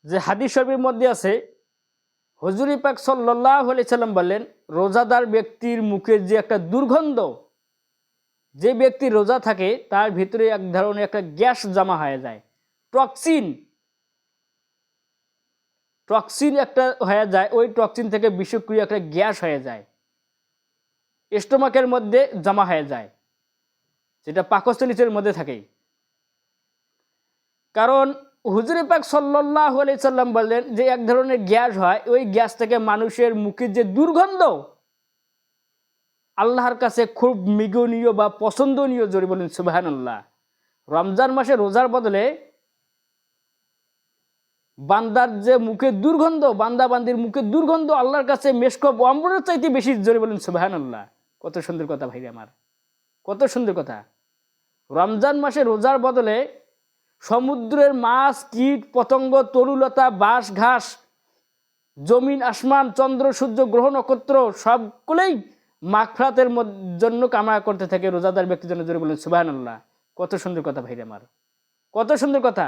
যে হাদিস শরীফের মধ্যে আছে, হুজুর পাক সাল্লাল্লাহু আলাইহি সাল্লাম বলেন, রোজাদার ব্যক্তির মুখে যে একটা দুর্গন্ধ, যে ব্যক্তি রোজা থাকে তার ভিতরে এক ধরনের একটা গ্যাস জমা হয়ে যায়, টক্সিন টক্সিন একটা হয়ে যায়, ওই টক্সিন থেকে বিষক্রিয়া একটা গ্যাস হয়ে যায়, স্টোমাকের মধ্যে জমা হয়ে যায়, যেটা পাকস্থলীর মধ্যে থাকে। কারণ হুজুর পাক সাল্লাল্লাহু আলাইহি সাল্লাম বললেন যে এক ধরনের গ্যাস হয়, ওই গ্যাস থেকে মানুষের মুখের যে দুর্গন্ধ আল্লাহর কাছে খুব মিগনীয় বা পছন্দনীয়, জোরে বলেন সুবহানাল্লাহ। রমজান মাসে রোজার বদলে বান্দার যে মুখের দুর্গন্ধ, বান্দা বান্দির মুখের দুর্গন্ধ আল্লাহর কাছে মেশকপ অম্বরের চাইতে বেশি, জোরে বলেন সুবহানাল্লাহ। কত সুন্দর কথা ভাই আমার, কত সুন্দর কথা। রমজান মাসে রোজার বদলে সমুদ্রের মাছ, কীট পতঙ্গ, তরুলতা, বাঁশ ঘাস, জমিন আসমান, চন্দ্র সূর্য গ্রহ নক্ষত্র সবগুলোই মাগফিরাতের জন্য কামনা করতে থাকে রোজাদার ব্যক্তির জন্য, জোরে বলেন সুবহানাল্লাহ। কত সুন্দর কথা ভাই আমার, কত সুন্দর কথা।